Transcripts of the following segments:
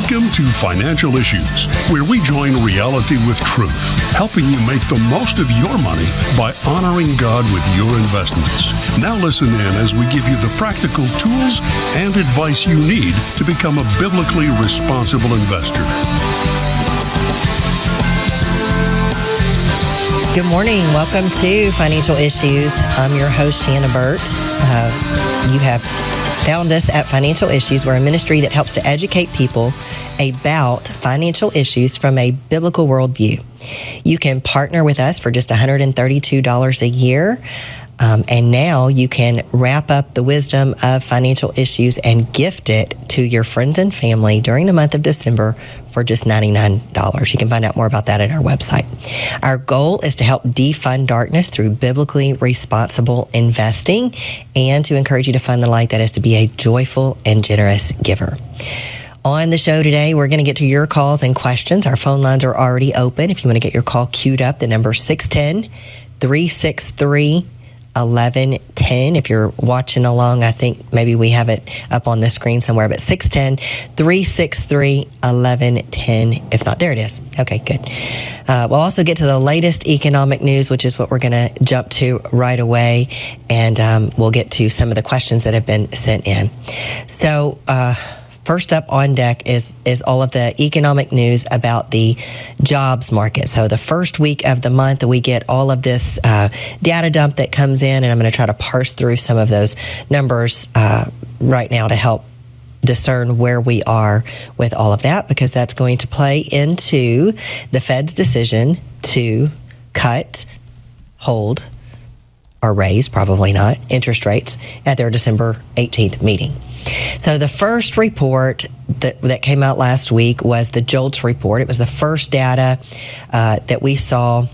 Welcome to Financial Issues, where we join reality with truth, helping you make the most of your money by honoring God with your investments. Now listen in as we give you the practical tools and advice you need to become a biblically responsible investor. Good morning. Welcome to Financial Issues. I'm your host, Shana Burt. You have found us at Financial Issues. We're a ministry that helps to educate people about financial issues from a biblical worldview. You can partner with us for just $132 a year. And now you can wrap up the wisdom of financial issues and gift it to your friends and family during the month of December for just $99. You can find out more about that at our website. Our goal is to help defund darkness through biblically responsible investing and to encourage you to fund the light, that is to be a joyful and generous giver. On the show today, we're going to get to your calls and questions. Our phone lines are already open. If you want to get your call queued up, the number is 610-363-1110. If you're watching along, I think maybe we have it up on the screen somewhere, but 610-363-1110. If not, there it is. Okay, good. We'll also get to the latest economic news, which is what we're going to jump to right away, and we'll get to some of the questions that have been sent in. So, first up on deck is all of the economic news about the jobs market. So the first week of the month, we get all of this data dump that comes in, and I'm going to try to parse through some of those numbers right now to help discern where we are with all of that, because that's going to play into the Fed's decision to cut, hold, or raise, probably not, interest rates at their December 18th meeting. So the first report that came out last week was the JOLTS report. It was the first data that we saw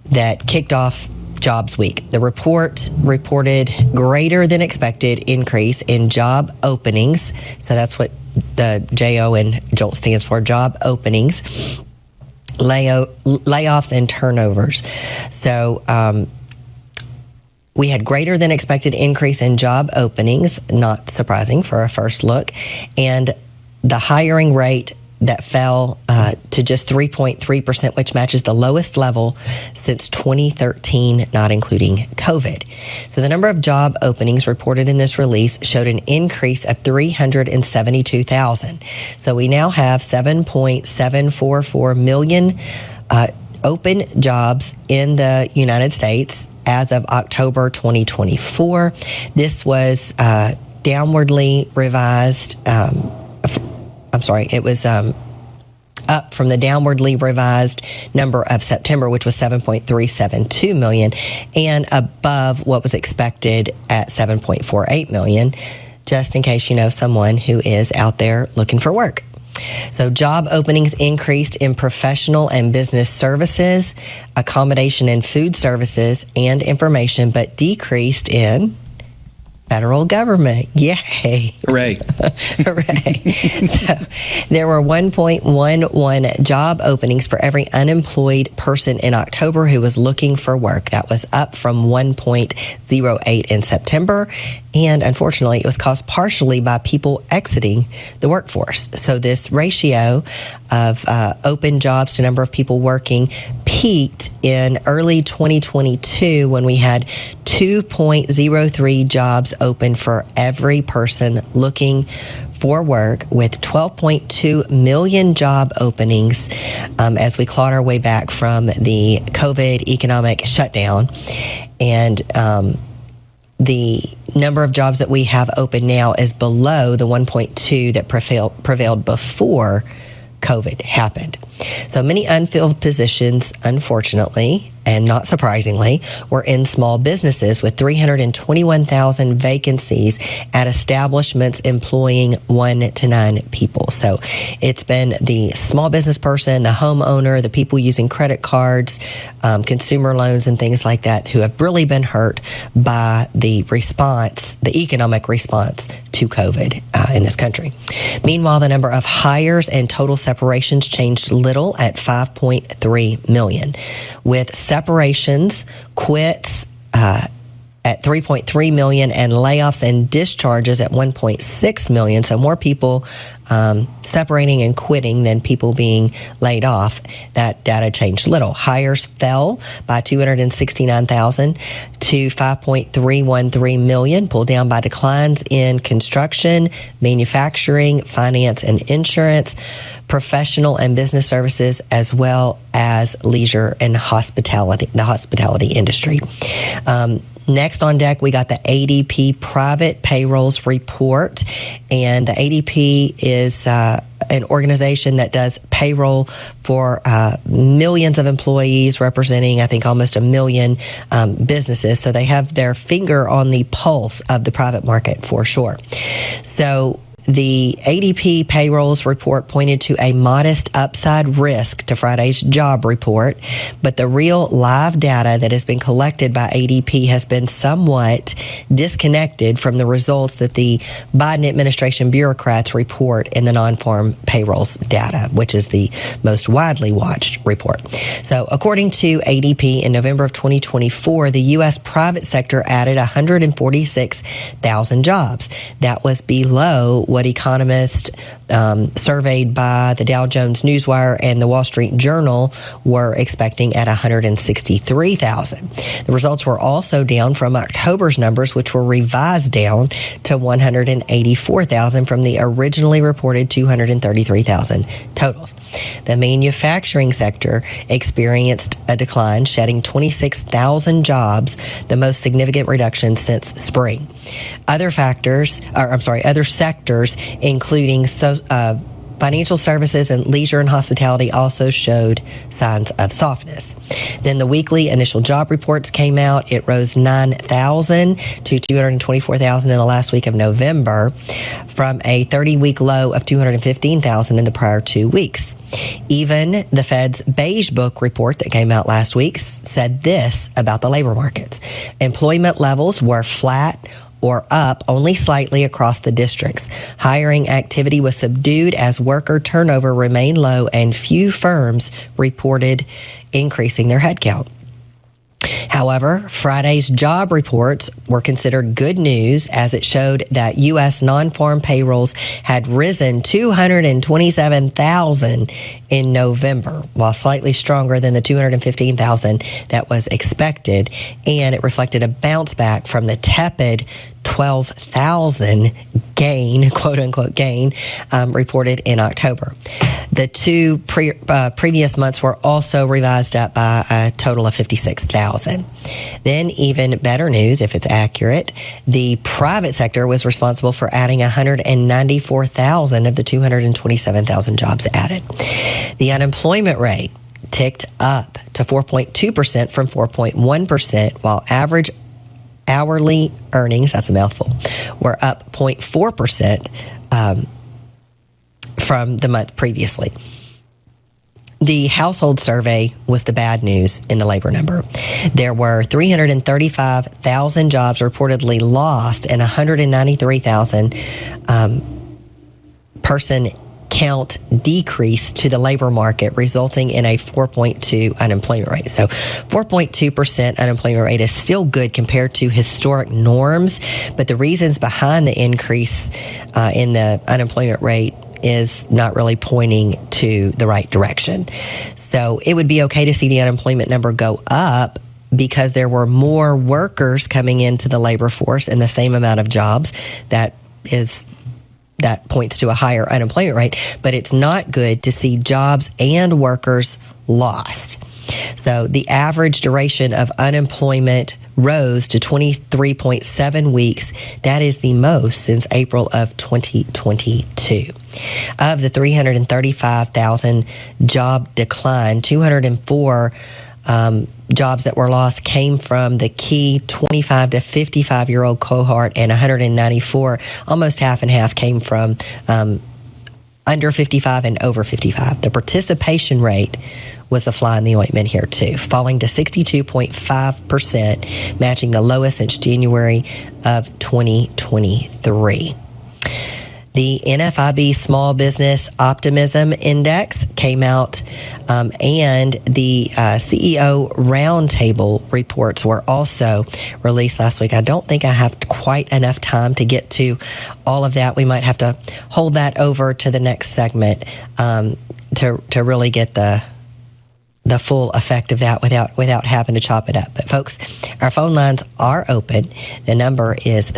that kicked off Jobs Week. The report reported greater than expected increase in job openings. So that's what the JO and JOLTS stands for, job openings, layoffs, and turnovers. So, we had greater than expected increase in job openings, not surprising for a first look, and the hiring rate that fell to just 3.3%, which matches the lowest level since 2013, not including COVID. So the number of job openings reported in this release showed an increase of 372,000. So we now have 7.744 million open jobs in the United States as of October 2024. This was downwardly revised. It was up from the downwardly revised number of September, which was 7.372 million, and above what was expected at 7.48 million, just in case you know someone who is out there looking for work. So job openings increased in professional and business services, accommodation and food services, and information, but decreased in federal government. Yay. Hooray. Hooray. So there were 1.11 job openings for every unemployed person in October who was looking for work. That was up from 1.08 in September. And unfortunately, it was caused partially by people exiting the workforce. So this ratio of open jobs to number of people working peaked in early 2022 when we had 2.03 jobs open for every person looking for work, with 12.2 million job openings as we clawed our way back from the COVID economic shutdown. And the number of jobs that we have open now is below the 1.2 that prevailed before COVID happened. So many unfilled positions, unfortunately, and not surprisingly, were in small businesses, with 321,000 vacancies at establishments employing 1 to 9 people. So it's been the small business person, the homeowner, the people using credit cards, consumer loans and things like that, who have really been hurt by the response, the economic response to COVID in this country. Meanwhile, the number of hires and total separations changed little at 5.3 million, with separations, quits, at 3.3 million and layoffs and discharges at 1.6 million. So more people separating and quitting than people being laid off. That data changed little. Hires fell by 269,000 to 5.313 million, pulled down by declines in construction, manufacturing, finance and insurance, professional and business services, as well as leisure and hospitality, the hospitality industry. Next on deck, we got the ADP private payrolls report, and the ADP is an organization that does payroll for millions of employees, representing, I think, almost 1 million businesses. So they have their finger on the pulse of the private market for sure. So the ADP payrolls report pointed to a modest upside risk to Friday's job report, but the real live data that has been collected by ADP has been somewhat disconnected from the results that the Biden administration bureaucrats report in the non-farm payrolls data, which is the most widely watched report. So according to ADP, in November of 2024, the U.S. private sector added 146,000 jobs. That was below what economists surveyed by the Dow Jones Newswire and the Wall Street Journal were expecting at 163,000. The results were also down from October's numbers, which were revised down to 184,000 from the originally reported 233,000 totals. The manufacturing sector experienced a decline, shedding 26,000 jobs, the most significant reduction since spring. Other sectors, including financial services and leisure and hospitality, also showed signs of softness. Then the weekly initial job reports came out. It rose 9,000 to 224,000 in the last week of November, from a 30-week low of 215,000 in the prior 2 weeks. Even the Fed's Beige Book report that came out last week said this about the labor markets: employment levels were flat or up only slightly across the districts. Hiring activity was subdued as worker turnover remained low, and few firms reported increasing their headcount. However, Friday's job reports were considered good news, as it showed that U.S. non-farm payrolls had risen 227,000 in November, while slightly stronger than the 215,000 that was expected, and it reflected a bounce back from the tepid 12,000 gain, quote-unquote gain, reported in October. The two previous months were also revised up by a total of 56,000. Then, even better news, if it's accurate, the private sector was responsible for adding 194,000 of the 227,000 jobs added. The unemployment rate ticked up to 4.2% from 4.1%, while average hourly earnings, that's a mouthful, were up 0.4% from the month previously. The household survey was the bad news in the labor number. There were 335,000 jobs reportedly lost, and 193,000 person count decrease to the labor market, resulting in a 4.2 unemployment rate. So 4.2% unemployment rate is still good compared to historic norms, but the reasons behind the increase in the unemployment rate is not really pointing to the right direction. So it would be okay to see the unemployment number go up because there were more workers coming into the labor force in the same amount of jobs. That points to a higher unemployment rate, but it's not good to see jobs and workers lost. So the average duration of unemployment rose to 23.7 weeks. That is the most since April of 2022. Of the 335,000 job decline, 204 jobs that were lost came from the key 25 to 55-year-old cohort, and 194, almost half and half, came from under 55 and over 55. The participation rate was the fly in the ointment here too, falling to 62.5%, matching the lowest since January of 2023. The NFIB Small Business Optimism Index came out, and the CEO Roundtable reports were also released last week. I don't think I have quite enough time to get to all of that. We might have to hold that over to the next segment to really get the full effect of that without having to chop it up. But folks, our phone lines are open. The number is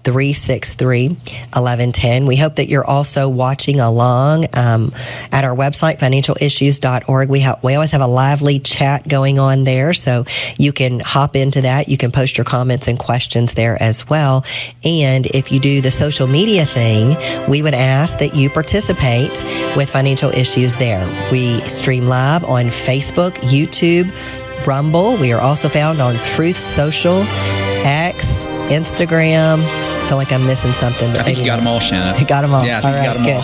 610-363-1110. We hope that you're also watching along at our website, financialissues.org. We always have a lively chat going on there, so you can hop into that. You can post your comments and questions there as well. And if you do the social media thing, we would ask that you participate with Financial Issues there. We stream live on Facebook, YouTube, Rumble. We are also found on Truth Social, X, Instagram. I feel like I'm missing something. I think you got them all, Shana. I got them all. Yeah, I think you got them all.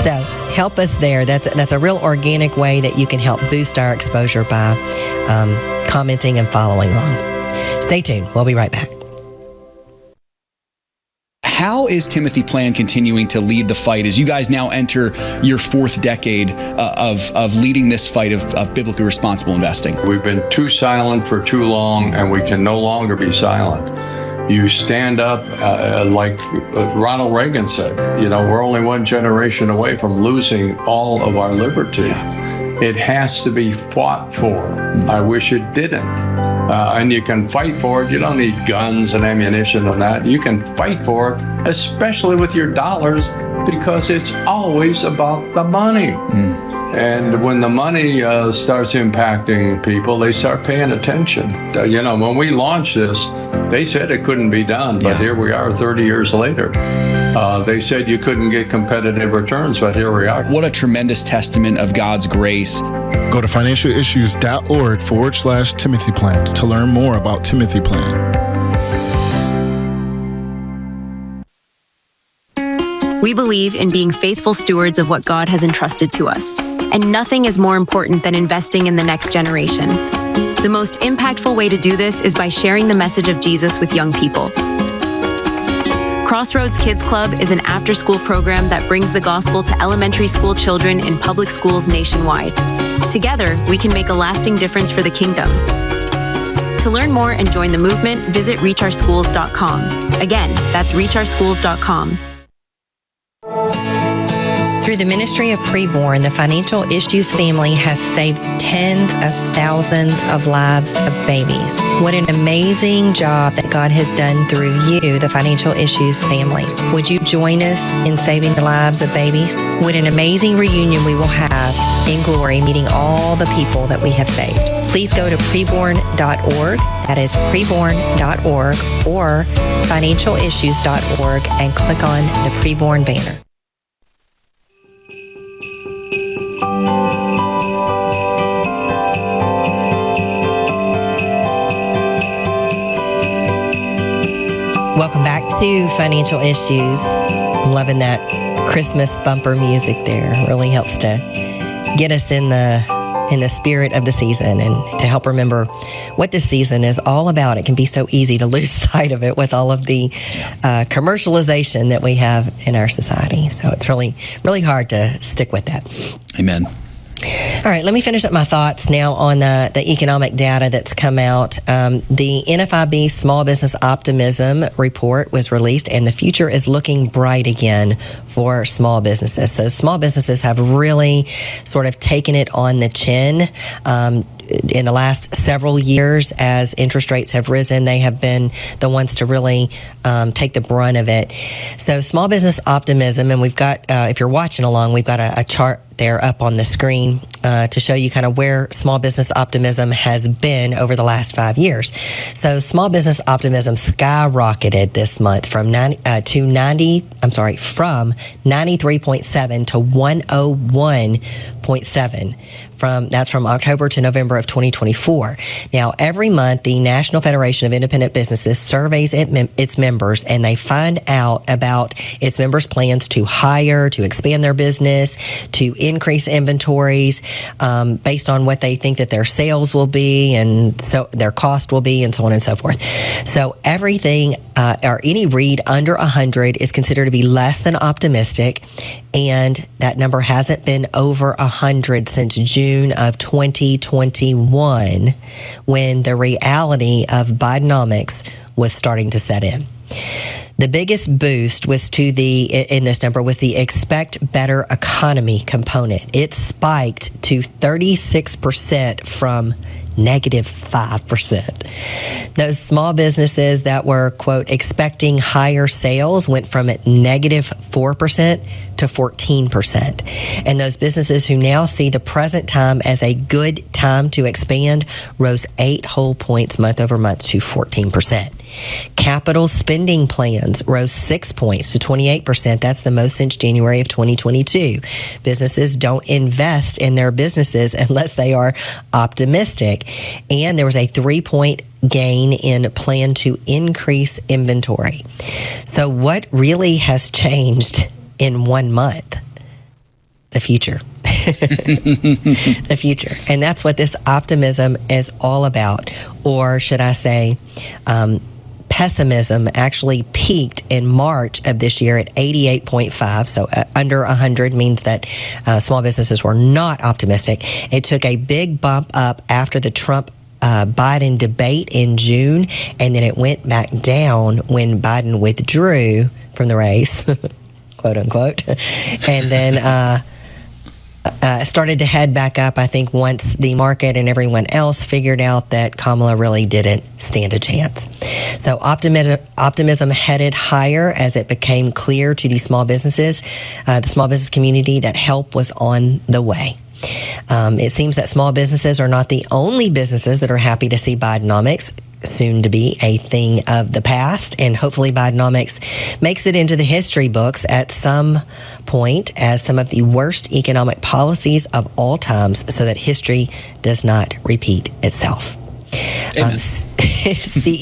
So help us there. That's a real organic way that you can help boost our exposure by commenting and following along. Stay tuned. We'll be right back. How is Timothy Plan continuing to lead the fight as you guys now enter your fourth decade of leading this fight of biblically responsible investing? We've been too silent for too long, and we can no longer be silent. You stand up like Ronald Reagan said, we're only one generation away from losing all of our liberty. Yeah. It has to be fought for. I wish it didn't. And you can fight for it. You don't need guns and ammunition and that. You can fight for it, especially with your dollars, because it's always about the money. And when the money starts impacting people, they start paying attention. When we launched this, they said it couldn't be done, but here we are 30 years later. They said you couldn't get competitive returns, but here we are. What a tremendous testament of God's grace. Go to financialissues.org/Timothy Plans to learn more about Timothy Plan. We believe in being faithful stewards of what God has entrusted to us, and nothing is more important than investing in the next generation. The most impactful way to do this is by sharing the message of Jesus with young people. Crossroads Kids Club is an after-school program that brings the gospel to elementary school children in public schools nationwide. Together, we can make a lasting difference for the kingdom. To learn more and join the movement, visit reachourschools.com. Again, that's reachourschools.com. Through the ministry of Preborn, the Financial Issues family has saved tens of thousands of lives of babies. What an amazing job that God has done through you, the Financial Issues family. Would you join us in saving the lives of babies? What an amazing reunion we will have in glory, meeting all the people that we have saved. Please go to preborn.org, that is preborn.org, or financialissues.org, and click on the Preborn banner. Welcome back to Financial Issues. I'm loving that Christmas bumper music there. It really helps to get us in the spirit of the season and to help remember what this season is all about. It can be so easy to lose sight of it with all of the commercialization that we have in our society. So it's really, really hard to stick with that. Amen. All right, let me finish up my thoughts now on the economic data that's come out. The NFIB Small Business Optimism report was released, and the future is looking bright again for small businesses. So small businesses have really sort of taken it on the chin. In the last several years, as interest rates have risen, they have been the ones to really take the brunt of it. So small business optimism, and we've got, if you're watching along, we've got a chart there up on the screen to show you kind of where small business optimism has been over the last 5 years. So small business optimism skyrocketed this month from 93.7 to 101.7. That's from October to November of 2024. Now, every month, the National Federation of Independent Businesses surveys its members, and they find out about its members' plans to hire, to expand their business, to increase inventories based on what they think that their sales will be and so their cost will be and so on and so forth. So everything or any read under 100 is considered to be less than optimistic, and that number hasn't been over 100 since June of 2021 when the reality of Bidenomics was starting to set in. The biggest boost was in this number was the expect better economy component. It spiked to 36% from negative 5%. Those small businesses that were, quote, expecting higher sales went from negative 4% to 14%. And those businesses who now see the present time as a good time to expand rose 8 whole points month over month to 14%. Capital spending plans rose 6 points to 28%. That's the most since January of 2022. Businesses don't invest in their businesses unless they are optimistic. And there was a 3-point gain in plan to increase inventory. So what really has changed in 1 month? The future. The future. And that's what this optimism is all about. Or should I say, pessimism actually peaked in March of this year at 88.5. So under 100 means that small businesses were not optimistic. It took a big bump up after the Trump-Biden debate in June, and then it went back down when Biden withdrew from the race, quote unquote, and then started to head back up, I think, once the market and everyone else figured out that Kamala really didn't stand a chance. So optimism headed higher as it became clear to these small businesses, the small business community, that help was on the way. It seems that small businesses are not the only businesses that are happy to see Bidenomics soon to be a thing of the past, and hopefully Bidenomics makes it into the history books at some point as some of the worst economic policies of all times, so that history does not repeat itself.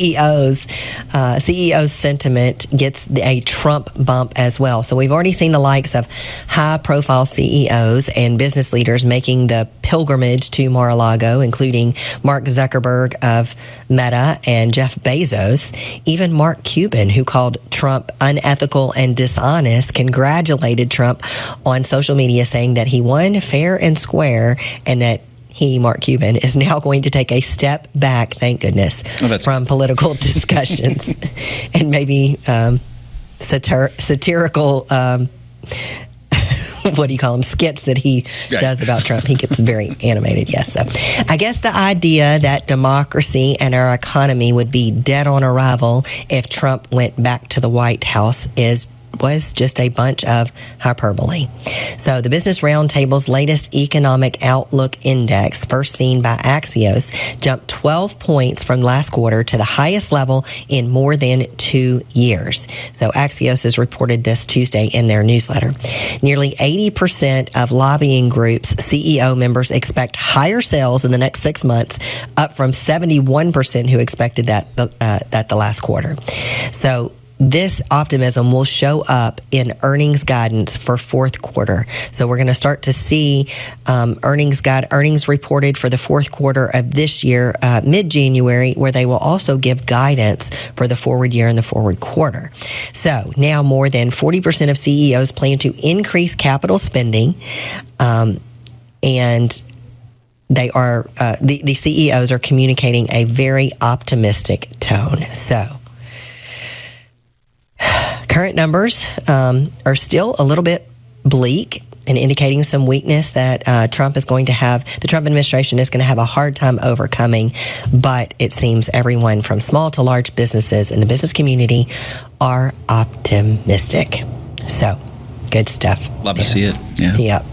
CEO's sentiment gets a Trump bump as well. So we've already seen the likes of high-profile CEOs and business leaders making the pilgrimage to Mar-a-Lago, including Mark Zuckerberg of Meta and Jeff Bezos. Even Mark Cuban, who called Trump unethical and dishonest, congratulated Trump on social media, saying that he won fair and square and that he, Mark Cuban, is now going to take a step back, thank goodness, from political discussions and maybe satirical, what do you call them, skits that he does about Trump. He gets very animated, yes. So I guess the idea that democracy and our economy would be dead on arrival if Trump went back to the White House was just a bunch of hyperbole. So the Business Roundtable's latest economic outlook index, first seen by Axios, jumped 12 points from last quarter to the highest level in more than 2 years. So Axios has reported this Tuesday in their newsletter. Nearly 80% of lobbying groups' CEO members expect higher sales in the next 6 months, up from 71% who expected that the last quarter. So this optimism will show up in earnings guidance for fourth quarter. So we're going to start to see earnings reported for the fourth quarter of this year, mid-January, where they will also give guidance for the forward year and the forward quarter. So now more than 40% of CEOs plan to increase capital spending, and they are the CEOs are communicating a very optimistic tone. So current numbers are still a little bit bleak and indicating some weakness that the Trump administration is going to have a hard time overcoming. But it seems everyone from small to large businesses in the business community are optimistic. So, good stuff. Love to see it. Yeah. Yep.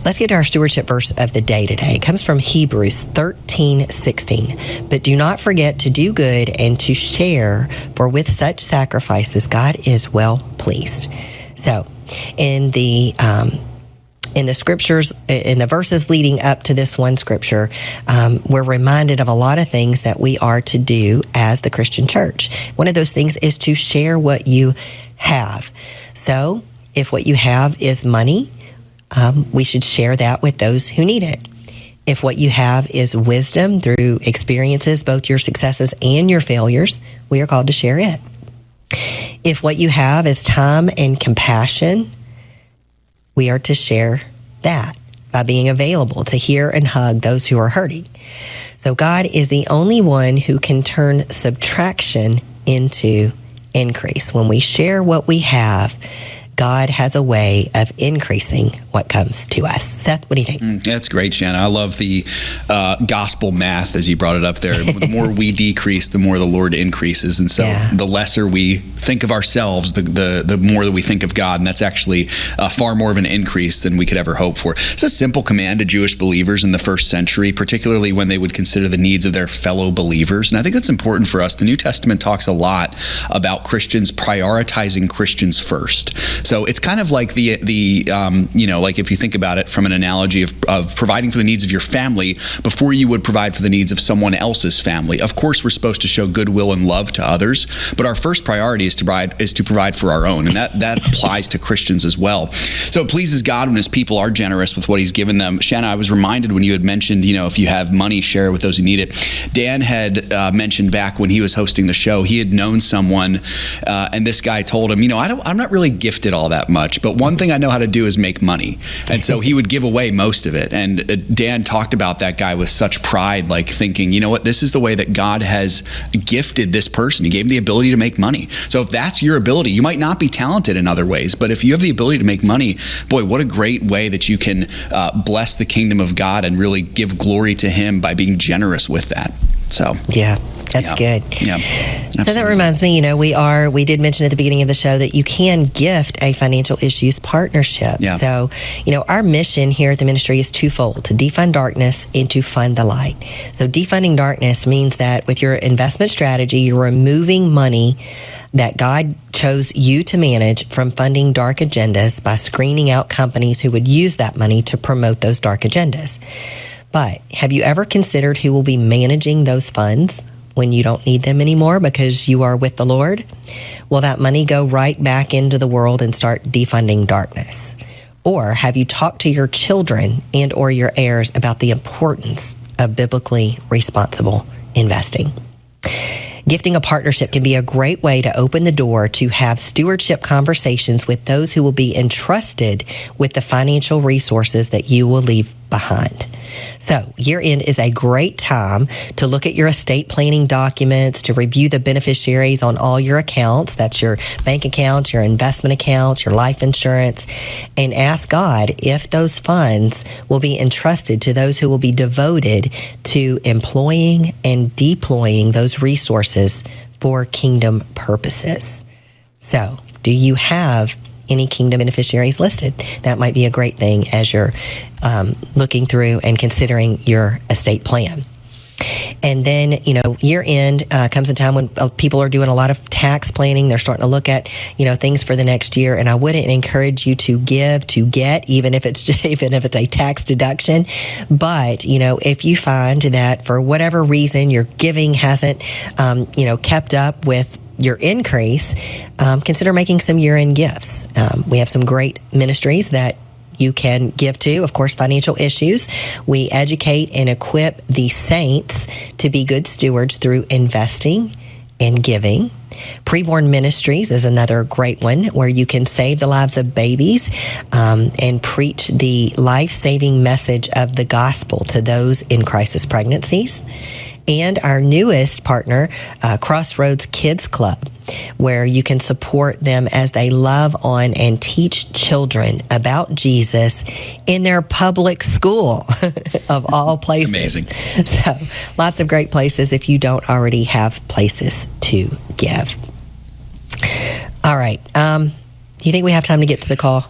Let's get to our stewardship verse of the day today. It comes from Hebrews 13:16. But do not forget to do good and to share, for with such sacrifices God is well pleased. So, in the scriptures, in the verses leading up to this one scripture, we're reminded of a lot of things that we are to do as the Christian church. One of those things is to share what you have. So, if what you have is money, we should share that with those who need it. If what you have is wisdom through experiences, both your successes and your failures, we are called to share it. If what you have is time and compassion, we are to share that by being available to hear and hug those who are hurting. So God is the only one who can turn subtraction into increase. When we share what we have, God has a way of increasing what comes to us. Seth, what do you think? That's great, Shana. I love the gospel math as you brought it up there. The more we decrease, the more the Lord increases. And so the lesser we think of ourselves, the more that we think of God. And that's actually far more of an increase than we could ever hope for. It's a simple command to Jewish believers in the first century, particularly when they would consider the needs of their fellow believers. And I think that's important for us. The New Testament talks a lot about Christians prioritizing Christians first. So it's kind of like like if you think about it from an analogy of providing for the needs of your family before you would provide for the needs of someone else's family. Of course, we're supposed to show goodwill and love to others, but our first priority is to provide for our own, and that applies to Christians as well. So it pleases God when His people are generous with what He's given them. Shanna, I was reminded when you had mentioned, if you have money, share it with those who need it. Dan had mentioned back when he was hosting the show, he had known someone, and this guy told him, I'm not really gifted all that much, but one thing I know how to do is make money. And so he would give away most of it. And Dan talked about that guy with such pride, like thinking, you know what, this is the way that God has gifted this person. He gave him the ability to make money. So if that's your ability, you might not be talented in other ways, but if you have the ability to make money, boy, what a great way that you can bless the kingdom of God and really give glory to Him by being generous with that. So yeah. That's good. Yeah. So that reminds me, we did mention at the beginning of the show that you can gift a financial issues partnership. Yeah. So, our mission here at the ministry is twofold: to defund darkness and to fund the light. So defunding darkness means that with your investment strategy, you're removing money that God chose you to manage from funding dark agendas by screening out companies who would use that money to promote those dark agendas. But have you ever considered who will be managing those funds when you don't need them anymore because you are with the Lord? Will that money go right back into the world and start defunding darkness? Or have you talked to your children and or your heirs about the importance of biblically responsible investing? Gifting a partnership can be a great way to open the door to have stewardship conversations with those who will be entrusted with the financial resources that you will leave behind. So year end is a great time to look at your estate planning documents, to review the beneficiaries on all your accounts. That's your bank accounts, your investment accounts, your life insurance, and ask God if those funds will be entrusted to those who will be devoted to employing and deploying those resources for kingdom purposes. So, do you have any kingdom beneficiaries listed? That might be a great thing as you're looking through and considering your estate plan. And then, year end comes a time when people are doing a lot of tax planning. They're starting to look at, things for the next year. And I wouldn't encourage you to get, even if it's a tax deduction. But, if you find that for whatever reason your giving hasn't, kept up with your increase, consider making some year-end gifts. We have some great ministries that you can give to. Of course, financial issues. We educate and equip the saints to be good stewards through investing and giving. Preborn Ministries is another great one where you can save the lives of babies and preach the life-saving message of the gospel to those in crisis pregnancies. And our newest partner, Crossroads Kids Club, where you can support them as they love on and teach children about Jesus in their public school of all places. Amazing. So lots of great places if you don't already have places to give. All right. Do you think we have time to get to the call?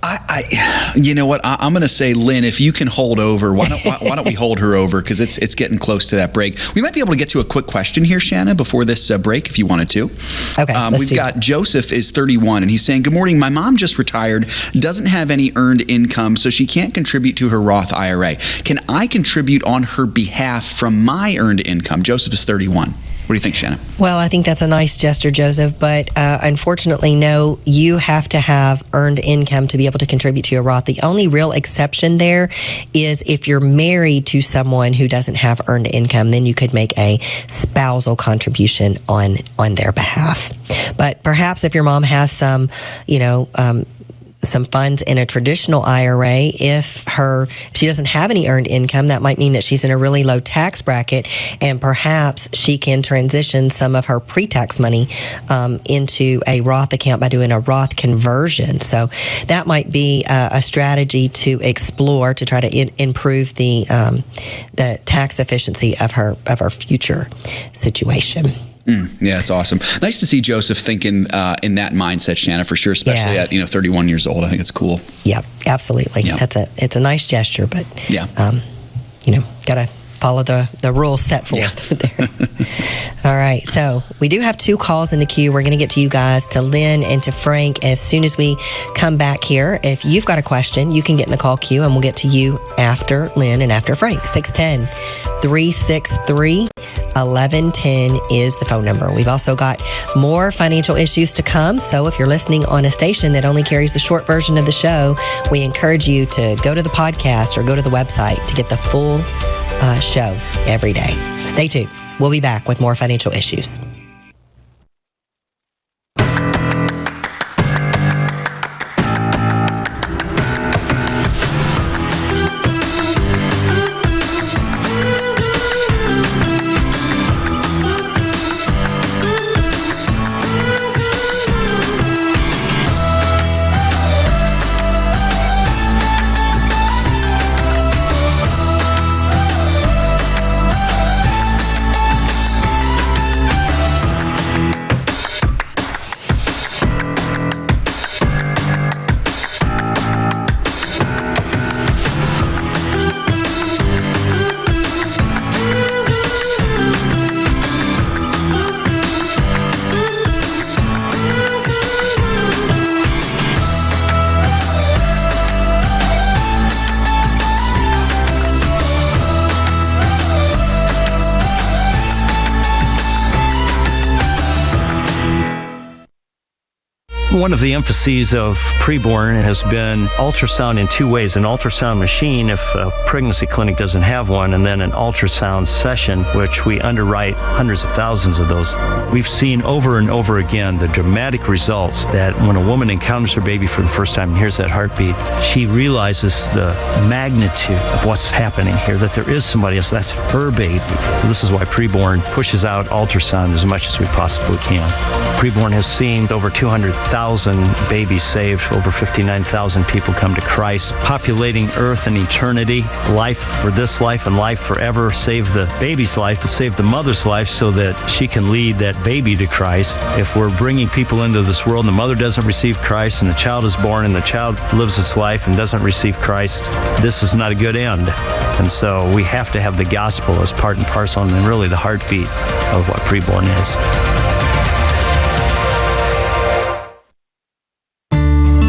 You know what? I'm going to say, Lynn, if you can hold over, why don't we hold her over? Because it's getting close to that break. We might be able to get to a quick question here, Shana, before this break, if you wanted to. Okay. We've got Joseph is 31, and he's saying, good morning. My mom just retired, doesn't have any earned income, so she can't contribute to her Roth IRA. Can I contribute on her behalf from my earned income? Joseph is 31. What do you think, Shana? Well, I think that's a nice gesture, Joseph, but unfortunately, no, you have to have earned income to be able to contribute to a Roth. The only real exception there is if you're married to someone who doesn't have earned income, then you could make a spousal contribution on their behalf. But perhaps if your mom has some, some funds in a traditional IRA, if she doesn't have any earned income, that might mean that she's in a really low tax bracket, and perhaps she can transition some of her pre-tax money into a Roth account by doing a Roth conversion. So that might be a strategy to explore to try to improve the tax efficiency of her future situation. Yeah, it's awesome. Nice to see Joseph thinking in that mindset, Shana, for sure, especially at 31 years old. I think it's cool. Yep, absolutely. Yep. It's a nice gesture, but gotta follow the rules set forth there. All right, so we do have 2 calls in the queue. We're going to get to you guys, to Lynn and to Frank, as soon as we come back here. If you've got a question, you can get in the call queue, and we'll get to you after Lynn and after Frank. 610-363-1110 is the phone number. We've also got more financial issues to come, so if you're listening on a station that only carries the short version of the show, we encourage you to go to the podcast or go to the website to get the full show every day. Stay tuned. We'll be back with more financial issues. One of the emphases of preborn has been ultrasound in 2 ways. An ultrasound machine if a pregnancy clinic doesn't have one, and then an ultrasound session, which we underwrite hundreds of thousands of those. We've seen over and over again the dramatic results that when a woman encounters her baby for the first time and hears that heartbeat, she realizes the magnitude of what's happening here, that there is somebody else, that's her baby. So this is why preborn pushes out ultrasound as much as we possibly can. Preborn has seen over 200,000 babies saved, over 59,000 people come to Christ, populating earth and eternity, life for this life and life forever. Save the baby's life, but save the mother's life so that she can lead that baby to Christ. If we're bringing people into this world and the mother doesn't receive Christ and the child is born and the child lives its life and doesn't receive Christ, this is not a good end. And so we have to have the gospel as part and parcel and really the heartbeat of what preborn is.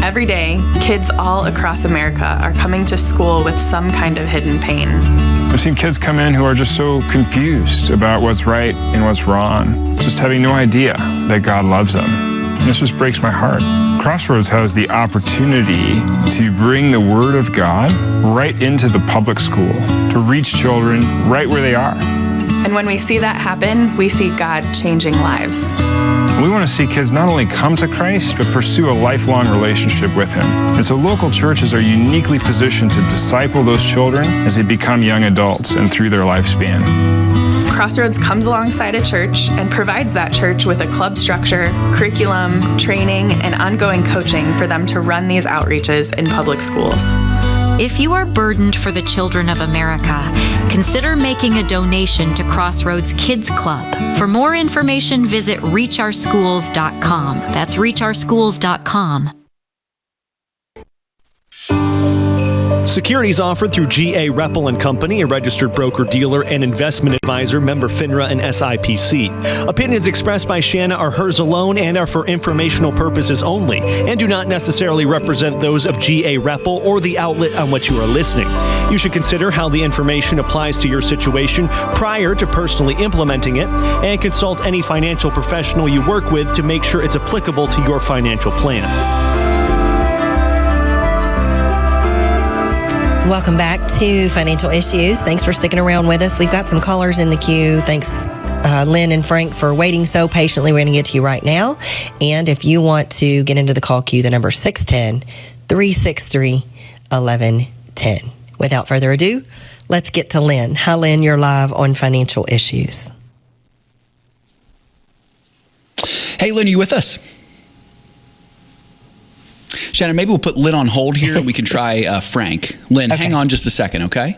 Every day, kids all across America are coming to school with some kind of hidden pain. I've seen kids come in who are just so confused about what's right and what's wrong, just having no idea that God loves them. And this just breaks my heart. Crossroads has the opportunity to bring the Word of God right into the public school, to reach children right where they are. And when we see that happen, we see God changing lives. We want to see kids not only come to Christ, but pursue a lifelong relationship with Him. And so local churches are uniquely positioned to disciple those children as they become young adults and through their lifespan. Crossroads comes alongside a church and provides that church with a club structure, curriculum, training, and ongoing coaching for them to run these outreaches in public schools. If you are burdened for the children of America, consider making a donation to Crossroads Kids Club. For more information, visit reachOurschools.com. That's reachOurschools.com. Securities offered through G.A. Reppel & Company, a registered broker-dealer and investment advisor, member FINRA and SIPC. Opinions expressed by Shana are hers alone and are for informational purposes only and do not necessarily represent those of G.A. Reppel or the outlet on which you are listening. You should consider how the information applies to your situation prior to personally implementing it and consult any financial professional you work with to make sure it's applicable to your financial plan. Welcome back to Financial Issues. Thanks for sticking around with us. We've got some callers in the queue. Thanks, Lynn and Frank, for waiting so patiently. We're going to get to you right now. And if you want to get into the call queue, the number is 610-363-1110. Without further ado, let's get to Lynn. Hi, Lynn. You're live on Financial Issues. Hey, Lynn, are you with us? Shannon, maybe we'll put Lynn on hold here and we can try Frank. Lynn, hang on just a second, okay?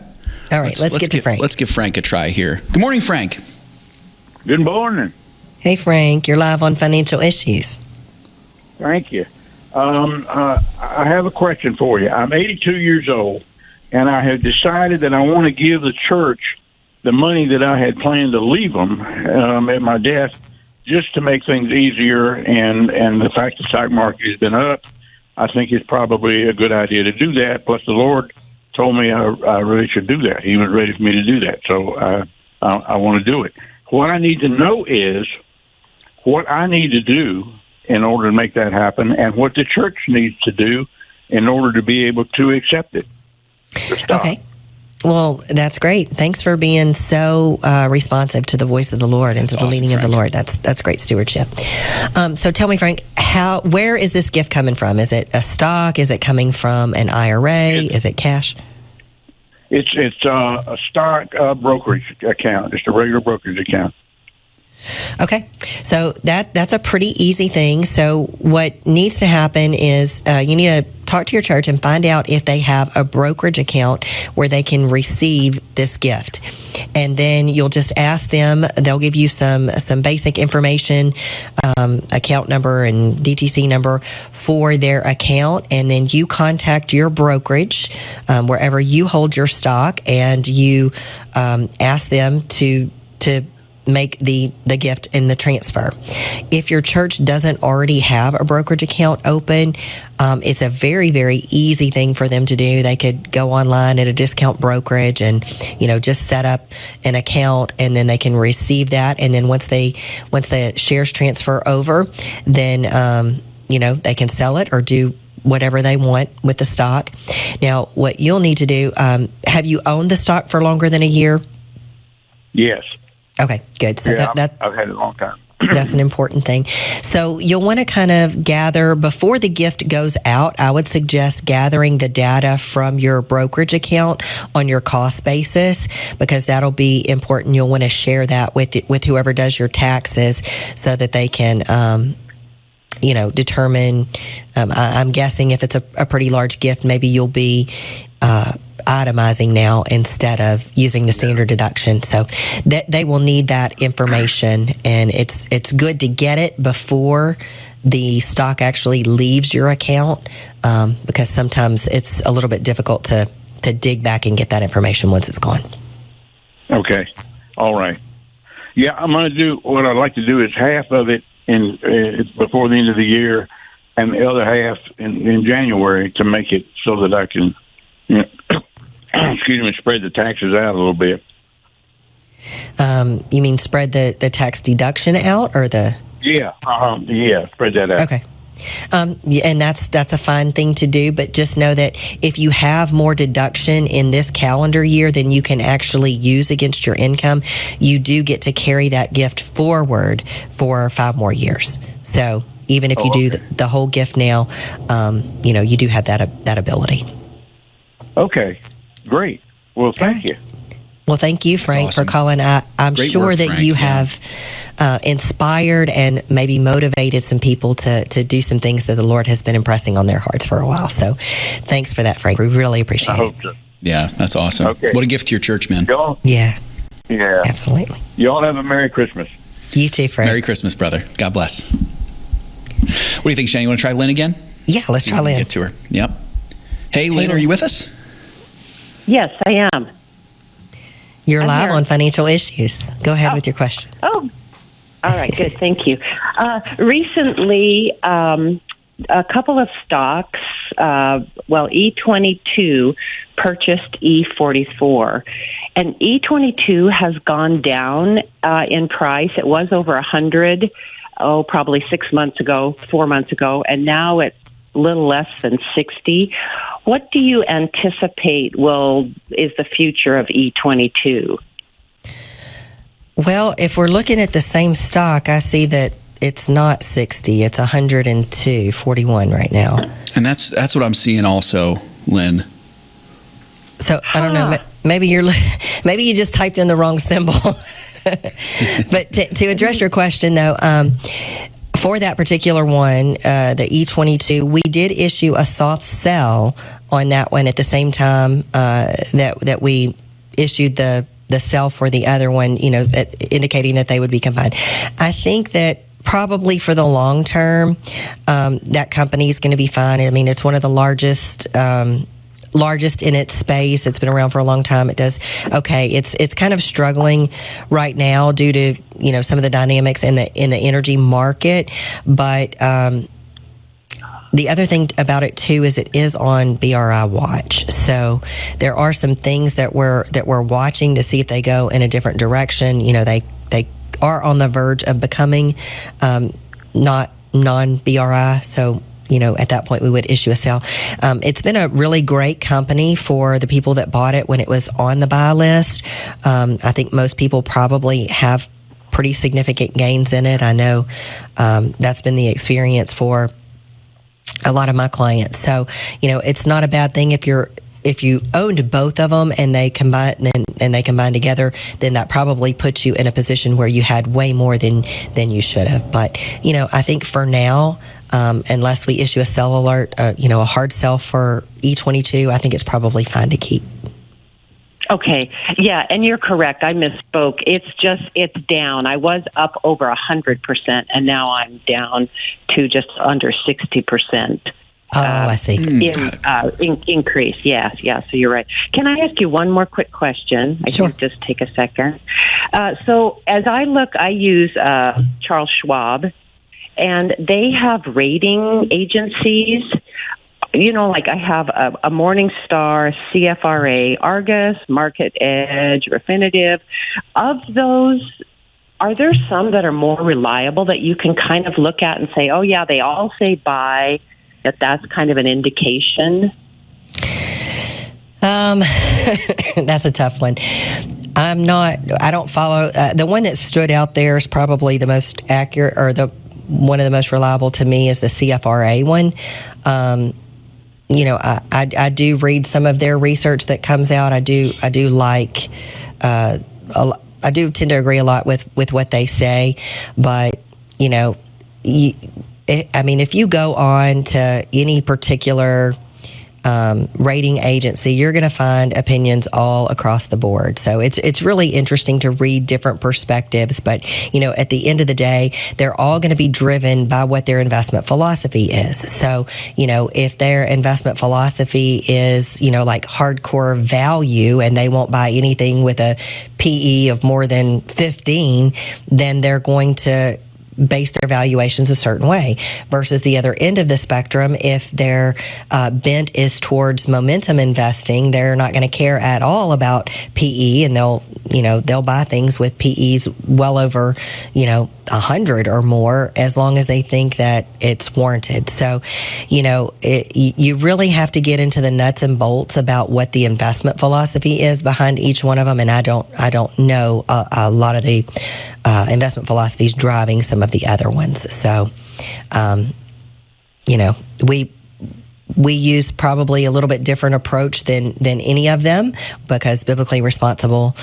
All right, let's get to Frank. Let's give Frank a try here. Good morning, Frank. Good morning. Hey, Frank. You're live on Financial Issues. Thank you. I have a question for you. I'm 82 years old, and I have decided that I want to give the church the money that I had planned to leave them at my death just to make things easier, and the fact the stock market has been up, I think it's probably a good idea to do that. Plus, the Lord told me I really should do that. He was ready for me to do that, so I want to do it. What I need to know is what I need to do in order to make that happen and what the church needs to do in order to be able to accept it. Okay. Well, that's great. Thanks for being so responsive to the voice of the Lord and to the leading of the Lord. That's great stewardship. So tell me, Frank, where is this gift coming from? Is it a stock? Is it coming from an IRA? Is it cash? It's a stock brokerage account, just a regular brokerage account. Okay, so that's a pretty easy thing. So what needs to happen is you need to talk to your church and find out if they have a brokerage account where they can receive this gift. And then you'll just ask them. They'll give you some basic information, account number and DTC number for their account. And then you contact your brokerage wherever you hold your stock, and you ask them to make the gift and the transfer. If your church doesn't already have a brokerage account open, it's a very, very easy thing for them to do. They could go online at a discount brokerage and, just set up an account, and then they can receive that. And then once the shares transfer over, then, they can sell it or do whatever they want with the stock. Now, what you'll need to do, have you owned the stock for longer than a year? Yes. Okay, good. So I've had it a long time. That's an important thing. So you'll want to kind of gather, before the gift goes out, I would suggest gathering the data from your brokerage account on your cost basis, because that'll be important. You'll want to share that with whoever does your taxes so that they can determine, I'm guessing if it's a pretty large gift, maybe you'll be itemizing now instead of using the standard deduction. So they will need that information, and it's good to get it before the stock actually leaves your account, because sometimes it's a little bit difficult to dig back and get that information once it's gone. Okay. All right. Yeah, I'm going to do, what I'd like to do is half of it before the end of the year, and the other half in January, to make it so that I can spread the taxes out a little bit. You mean spread the tax deduction out, or the? Yeah, spread that out. Okay. And that's a fine thing to do, but just know that if you have more deduction in this calendar year than you can actually use against your income, you do get to carry that gift forward for 5 more years. So even if you do the whole gift now, you do have that ability. Okay, great. Well, thank you. Well, thank you, Frank, for calling. I'm Great sure work, that Frank. you have inspired and maybe motivated some people to do some things that the Lord has been impressing on their hearts for a while. So thanks for that, Frank. We really appreciate it. I hope so. Yeah, that's awesome. Okay. What a gift to your church, man. Y'all, Yeah, yeah, absolutely. y'all have a Merry Christmas. You too, Frank. Merry Christmas, brother. God bless. What do you think, Shane? You want to try Lynn again? Yeah, let's try Lynn. Get to her. Yep. Hey, Lynn, are you with us? Yes, I am. You're I'm live here. on Financial Issues. Go ahead with your question. Oh, all right, good. Thank you. Recently, a couple of stocks, E22 purchased E44. And E22 has gone down in price. It was over 100, probably 4 months ago, and now it's a little less than 60. What do you anticipate is the future of E22? Well, if we're looking at the same stock, I see that it's not 60. It's 102.41 right now. And that's what I'm seeing also, Lynn. So I don't know. Maybe you just typed in the wrong symbol. But to address your question, though, for that particular one, the E22, we did issue a soft sell on that one at the same time that we issued the sell for the other one, indicating that they would be combined. I think that probably for the long term, that company is going to be fine. I mean, it's one of the largest in its space. It's been around for a long time. It does okay. It's kind of struggling right now due to some of the dynamics in the energy market. But the other thing about it too is it is on BRI watch. So there are some things that we're watching to see if they go in a different direction. They are on the verge of becoming not non-BRI. So at that point, we would issue a sell. It's been a really great company for the people that bought it when it was on the buy list. I think most people probably have pretty significant gains in it. I know that's been the experience for a lot of my clients. So, it's not a bad thing if you owned both of them and they combine together, then that probably puts you in a position where you had way more than you should have. But I think for now, unless we issue a sell alert, a hard sell for E22, I think it's probably fine to keep. Okay. Yeah, and you're correct. I misspoke. It's down. I was up over 100%, and now I'm down to just under 60%. I see. Increase. Yeah. So you're right. Can I ask you one more quick question? Sure. Can just take a second. So as I look, I use Charles Schwab, and they have rating agencies. Like I have a Morningstar, CFRA, Argus, Market Edge, Refinitiv. Of those, are there some that are more reliable that you can kind of look at and say, oh, yeah, they all say buy, that's kind of an indication? That's a tough one. I don't follow. The one that stood out there is probably the most accurate, or one of the most reliable to me is the CFRA one. I do read some of their research that comes out. I do like, I do tend to agree a lot with what they say, but if you go on to any particular rating agency, you're going to find opinions all across the board. So it's really interesting to read different perspectives. But, at the end of the day, they're all going to be driven by what their investment philosophy is. So, if their investment philosophy is, like hardcore value and they won't buy anything with a PE of more than 15, then they're going to base their valuations a certain way, versus the other end of the spectrum. If their bent is towards momentum investing, they're not going to care at all about PE, and they'll buy things with PEs well over 100 or more, as long as they think that it's warranted. So, you really have to get into the nuts and bolts about what the investment philosophy is behind each one of them, and I don't know a lot of the investment philosophies driving some of the other ones. So, we use probably a little bit different approach than any of them, because biblically responsible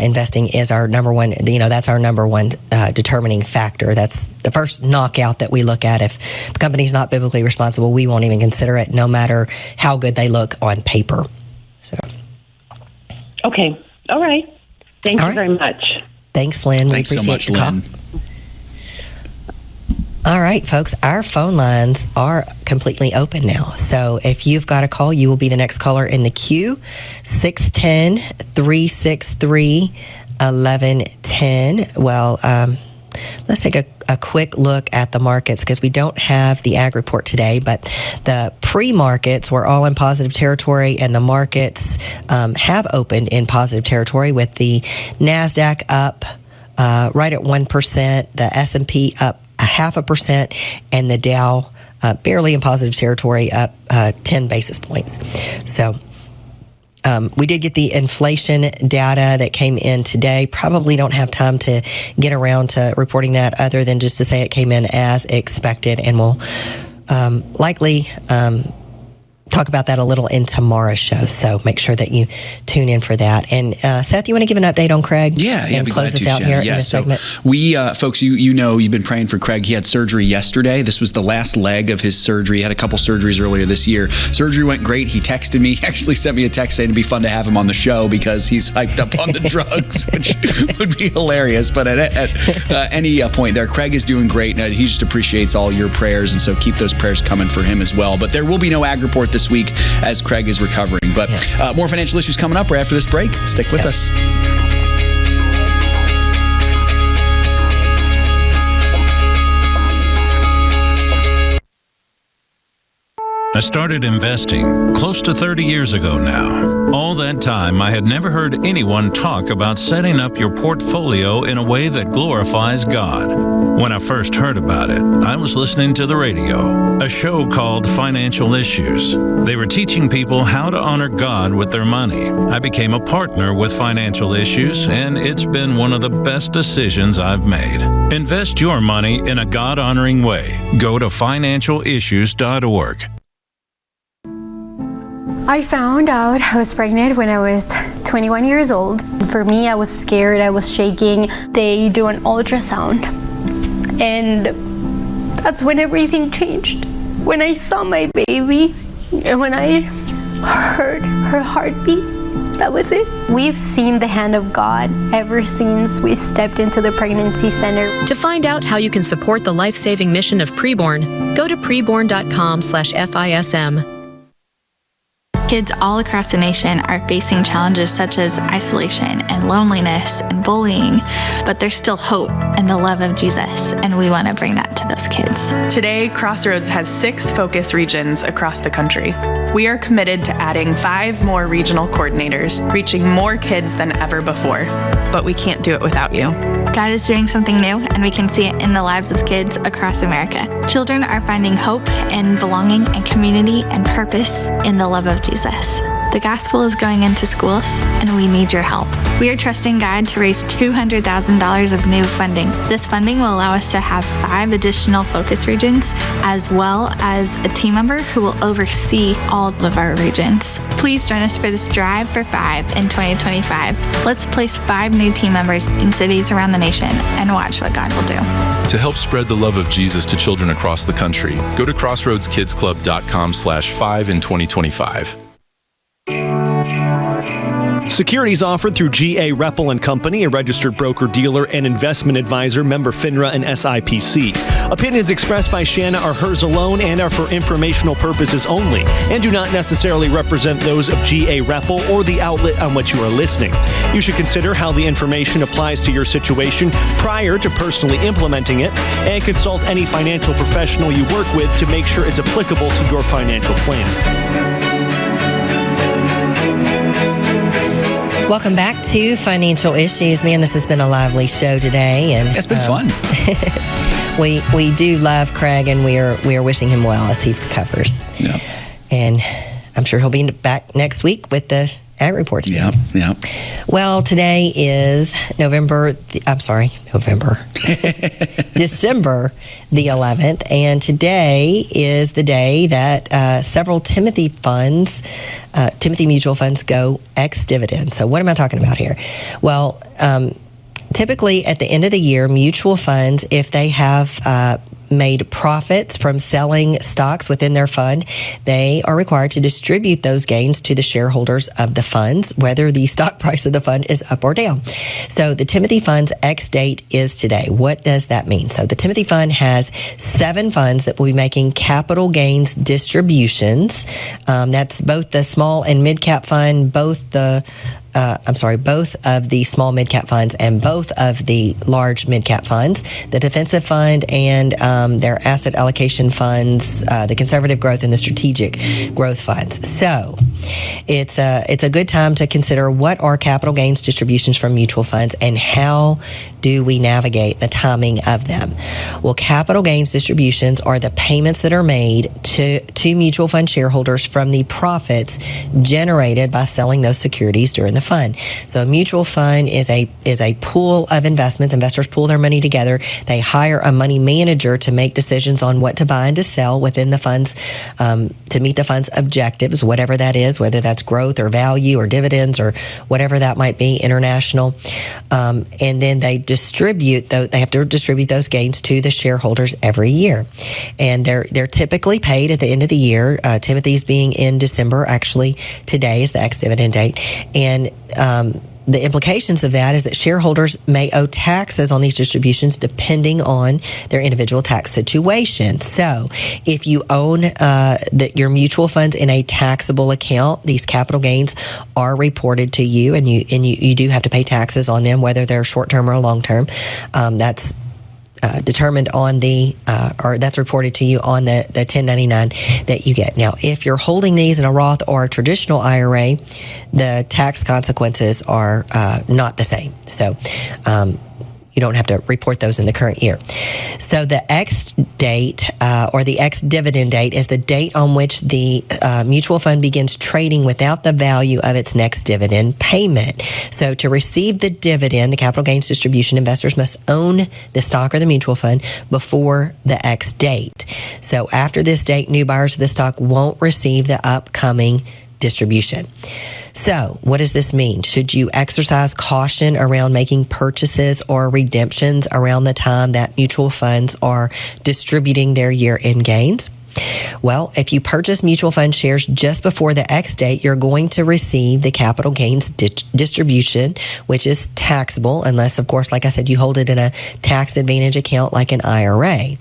investing is our number one. That's our number one determining factor. That's the first knockout that we look at. If the company's not biblically responsible, we won't even consider it, no matter how good they look on paper. So, okay, all right. Thank you very much. Thanks, Lynn. Thanks we appreciate so much, your Lynn. call. All right, folks, our phone lines are completely open now. So if you've got a call, you will be the next caller in the queue. 610-363-1110. Well, let's take a quick look at the markets because we don't have the ag report today, but the pre-markets were all in positive territory, and the markets have opened in positive territory with the NASDAQ up right at 1%, the S&P up 0.5%, and the Dow barely in positive territory, up 10 basis points. So we did get the inflation data that came in today. Probably don't have time to get around to reporting that other than just to say it came in as expected, and we'll likely talk about that a little in tomorrow's show. So make sure that you tune in for that. And Seth, you want to give an update on Craig? Yeah, and close us out here in this segment. We, folks, you know, you've been praying for Craig. He had surgery yesterday. This was the last leg of his surgery. He had a couple surgeries earlier this year. Surgery went great. He texted me, actually sent me a text saying it'd be fun to have him on the show because he's hyped up on the drugs, which would be hilarious. But at any point there, Craig is doing great. And he just appreciates all your prayers. And so keep those prayers coming for him as well. But there will be no ag report this week as Craig is recovering. But more financial issues coming up right after this break. Stick with us. I started investing close to 30 years ago now. All that time, I had never heard anyone talk about setting up your portfolio in a way that glorifies God. When I first heard about it, I was listening to the radio, a show called Financial Issues. They were teaching people how to honor God with their money. I became a partner with Financial Issues, and it's been one of the best decisions I've made. Invest your money in a God-honoring way. Go to financialissues.org. I found out I was pregnant when I was 21 years old. For me, I was scared, I was shaking. They do an ultrasound, and that's when everything changed. When I saw my baby and when I heard her heartbeat, that was it. We've seen the hand of God ever since we stepped into the pregnancy center. To find out how you can support the life-saving mission of Preborn, go to preborn.com/FISM. Kids all across the nation are facing challenges such as isolation and loneliness and bullying, but there's still hope and the love of Jesus, and we want to bring that to those kids. Today, Crossroads has 6 focus regions across the country. We are committed to adding 5 more regional coordinators, reaching more kids than ever before. But we can't do it without you. God is doing something new, and we can see it in the lives of kids across America. Children are finding hope and belonging and community and purpose in the love of Jesus. The gospel is going into schools, and we need your help. We are trusting God to raise $200,000 of new funding. This funding will allow us to have 5 additional focus regions, as well as a team member who will oversee all of our regions. Please join us for this Drive for 5 in 2025. Let's place 5 new team members in cities around the nation and watch what God will do. To help spread the love of Jesus to children across the country, go to crossroadskidsclub.com/5 in 2025. Securities offered through G.A. Reppel & Company, a registered broker-dealer and investment advisor, member FINRA and SIPC. Opinions expressed by Shana are hers alone and are for informational purposes only and do not necessarily represent those of G.A. Reppel or the outlet on which you are listening. You should consider how the information applies to your situation prior to personally implementing it and consult any financial professional you work with to make sure it's applicable to your financial plan. Welcome back to Financial Issues. Man, this has been a lively show today, and it's been fun. we do love Craig, and we are wishing him well as he recovers. Yeah. And I'm sure he'll be back next week with the ag reports. Yeah. Well, today is December the 11th, and today is the day that several Timothy mutual funds go ex-dividend. So what am I talking about here? Well, typically at the end of the year, mutual funds, if they have made profits from selling stocks within their fund, they are required to distribute those gains to the shareholders of the funds, whether the stock price of the fund is up or down. So the Timothy Fund's ex-date is today. What does that mean? So the Timothy Fund has 7 funds that will be making capital gains distributions. That's both the small and mid-cap fund, both of the small mid-cap funds and both of the large mid-cap funds, the defensive fund and their asset allocation funds, the conservative growth and the strategic growth funds. So it's a good time to consider what are capital gains distributions from mutual funds and how do we navigate the timing of them. Well, capital gains distributions are the payments that are made to mutual fund shareholders from the profits generated by selling those securities during the fund. So a mutual fund is a pool of investments. Investors pool their money together. They hire a money manager to make decisions on what to buy and to sell within the funds to meet the fund's objectives, whatever that is, whether that's growth or value or dividends or whatever that might be, international. And then they have to distribute those gains to the shareholders every year. And they're typically paid at the end of the year. Timothy's being in December. Actually, today is the ex-dividend date. And the implications of that is that shareholders may owe taxes on these distributions depending on their individual tax situation. So if you own your mutual funds in a taxable account, these capital gains are reported to you, and you do have to pay taxes on them, whether they're short-term or long-term. That's determined on or that's reported to you on the 1099 that you get. Now, if you're holding these in a Roth or a traditional IRA, the tax consequences are not the same. So you don't have to report those in the current year. So the X date or the X dividend date is the date on which the mutual fund begins trading without the value of its next dividend payment. So to receive the dividend, the capital gains distribution, investors must own the stock or the mutual fund before the X date. So after this date, new buyers of the stock won't receive the upcoming distribution. So what does this mean? Should you exercise caution around making purchases or redemptions around the time that mutual funds are distributing their year-end gains? Well, if you purchase mutual fund shares just before the X date, you're going to receive the capital gains distribution, which is taxable, unless, of course, like I said, you hold it in a tax advantage account like an IRA.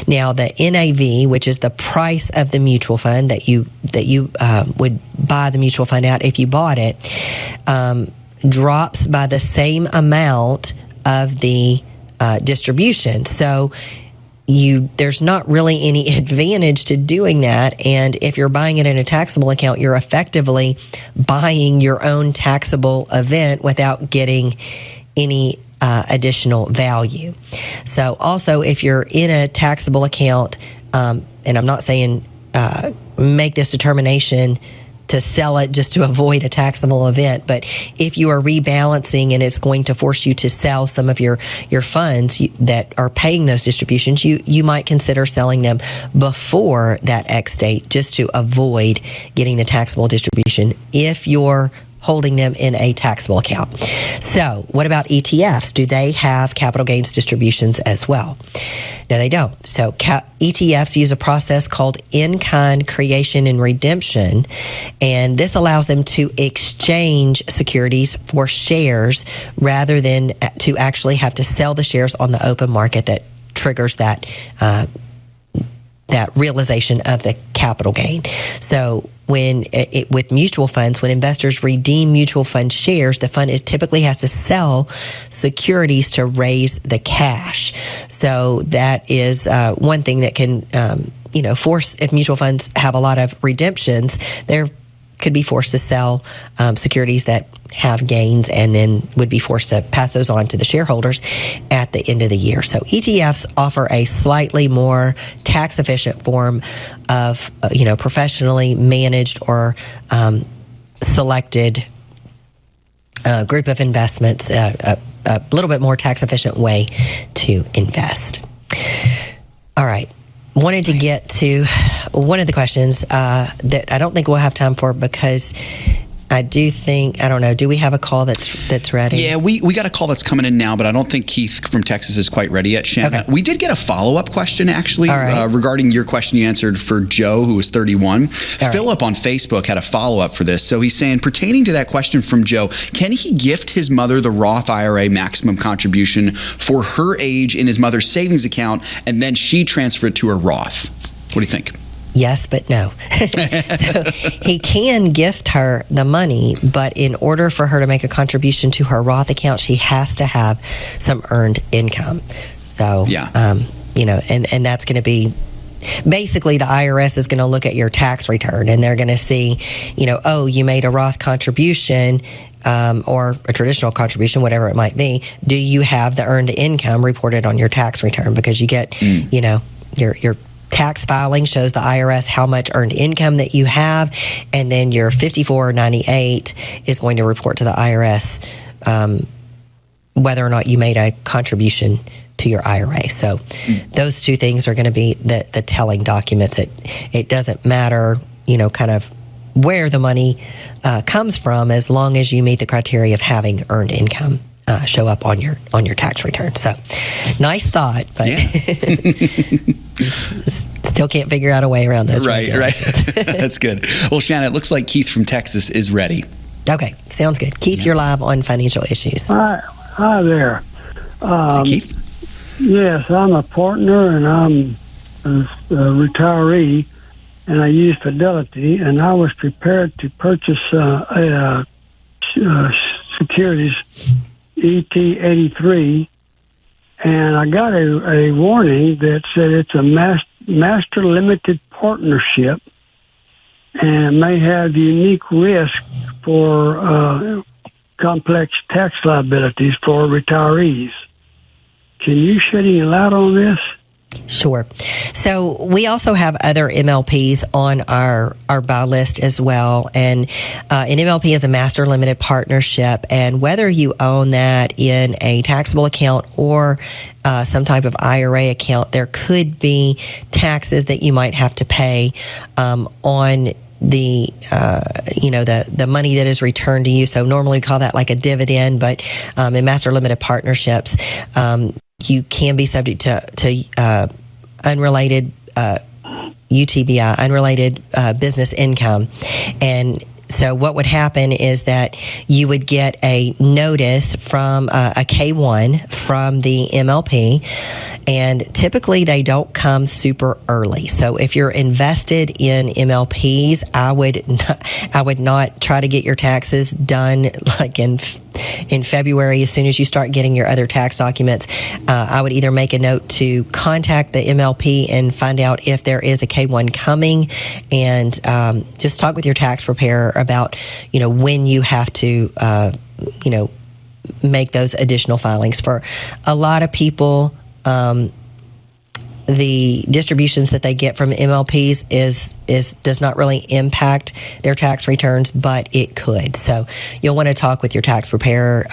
Now, the NAV, which is the price of the mutual fund that you would buy the mutual fund at if you bought it, drops by the same amount of the distribution. So there's not really any advantage to doing that. And if you're buying it in a taxable account, you're effectively buying your own taxable event without getting any additional value. So also, if you're in a taxable account, and I'm not saying make this determination to sell it just to avoid a taxable event, but if you are rebalancing and it's going to force you to sell some of your funds that are paying those distributions, you might consider selling them before that X date just to avoid getting the taxable distribution if you're holding them in a taxable account. So what about ETFs? Do they have capital gains distributions as well? No, they don't. So ETFs use a process called in-kind creation and redemption, and this allows them to exchange securities for shares rather than to actually have to sell the shares on the open market that triggers that realization of the capital gain. So with mutual funds, when investors redeem mutual fund shares, the fund typically has to sell securities to raise the cash. So that is one thing that can, force, if mutual funds have a lot of redemptions, they're could be forced to sell securities that have gains and then would be forced to pass those on to the shareholders at the end of the year. So ETFs offer a slightly more tax-efficient form of, professionally managed or selected group of investments, a little bit more tax-efficient way to invest. All right. Wanted to get to one of the questions that I don't think we'll have time for because I do think, I don't know, do we have a call that's ready? Yeah, we got a call that's coming in now, but I don't think Keith from Texas is quite ready yet. Shana, Okay. we did get a follow-up question, actually, regarding your question you answered for Joe, who was 31. Philip on Facebook had a follow-up for this. So he's saying, pertaining to that question from Joe, can he gift his mother the Roth IRA maximum contribution for her age in his mother's savings account, and then she transfer it to her Roth? What do you think? Yes, but no. So he can gift her the money, but in order for her to make a contribution to her Roth account, she has to have some earned income. So, and that's going to be, basically the IRS is going to look at your tax return and they're going to see, you made a Roth contribution or a traditional contribution, whatever it might be. Do you have the earned income reported on your tax return? Because you get, your tax filing shows the IRS how much earned income that you have, and then your 5498 is going to report to the IRS whether or not you made a contribution to your IRA. So those two things are going to be the telling documents. It doesn't matter, kind of where the money comes from, as long as you meet the criteria of having earned income show up on your tax return. So nice thought, but still can't figure out a way around those. Right. That's good. Well, Shana, it looks like Keith from Texas is ready. Okay, sounds good. Keith, you're live on Financial Issues. Hi there. Hey, Keith. Yes, I'm a partner and I'm a retiree, and I use Fidelity, and I was prepared to purchase securities ET83, and I got a warning that said it's a master limited partnership and may have unique risk for complex tax liabilities for retirees. Can you shed any light on this? Sure. So we also have other MLPs on our buy list as well. And an MLP is a master limited partnership. And whether you own that in a taxable account or some type of IRA account, there could be taxes that you might have to pay on the money that is returned to you. So normally we call that like a dividend, but in master limited partnerships, you can be subject to unrelated UTBI, unrelated business income. And so what would happen is that you would get a notice from a K-1 from the MLP, and typically they don't come super early. So if you're invested in MLPs, I would not try to get your taxes done like in February. As soon as you start getting your other tax documents, I would either make a note to contact the MLP and find out if there is a K-1 coming, and just talk with your tax preparer about, when you have to, make those additional filings. For a lot of people, the distributions that they get from MLPs does not really impact their tax returns, but it could. So you'll want to talk with your tax preparer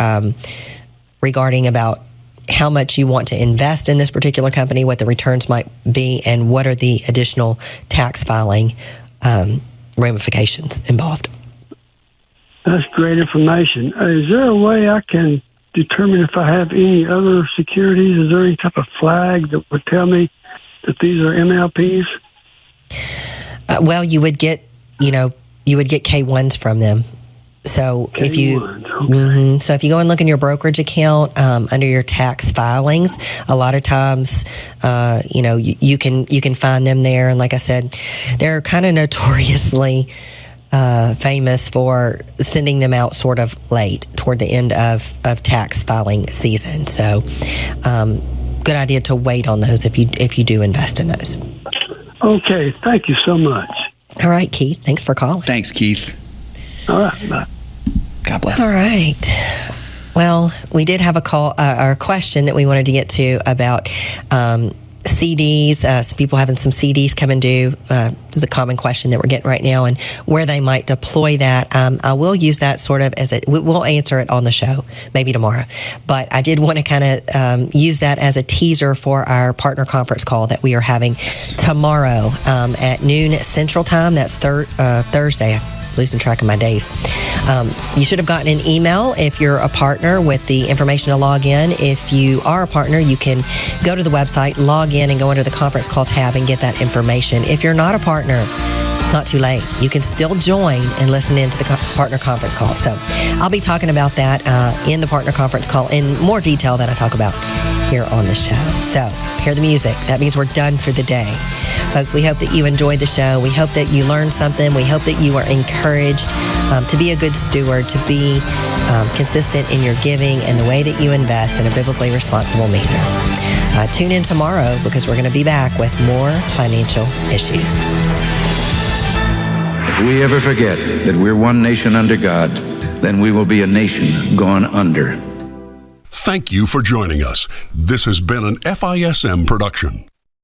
regarding about how much you want to invest in this particular company, what the returns might be, and what are the additional tax filing ramifications involved. That's great information. Is there a way I can determine if I have any other securities? Is there any type of flag that would tell me that these are MLPs? Well, you would get K-1s from them. So if you so if you go and look in your brokerage account under your tax filings, a lot of times you can find them there. And like I said, they're kind of notoriously famous for sending them out sort of late toward the end of tax filing season. So good idea to wait on those if you do invest in those. Okay, thank you so much. All right, Keith. Thanks for calling. Thanks, Keith. All right, bye. God bless. All right. Well, we did have a call, or a question that we wanted to get to about CDs. Some people having some CDs come and due. This is a common question that we're getting right now, and where they might deploy that. I will use that sort of we'll answer it on the show, maybe tomorrow. But I did want to kind of use that as a teaser for our partner conference call that we are having tomorrow at noon Central Time. That's Thursday. I'm losing track of my days. You should have gotten an email if you're a partner with the information to log in. If you are a partner, you can go to the website, log in, and go under the conference call tab and get that information. If you're not a partner, it's not too late. You can still join and listen into the partner conference call. So I'll be talking about that in the partner conference call in more detail than I talk about here on the show. So hear the music. That means we're done for the day. Folks, we hope that you enjoyed the show. We hope that you learned something. We hope that you are encouraged to be a good steward, to be consistent in your giving and the way that you invest in a biblically responsible manner. Tune in tomorrow because we're going to be back with more financial issues. If we ever forget that we're one nation under God, then we will be a nation gone under. Thank you for joining us. This has been an FISM production.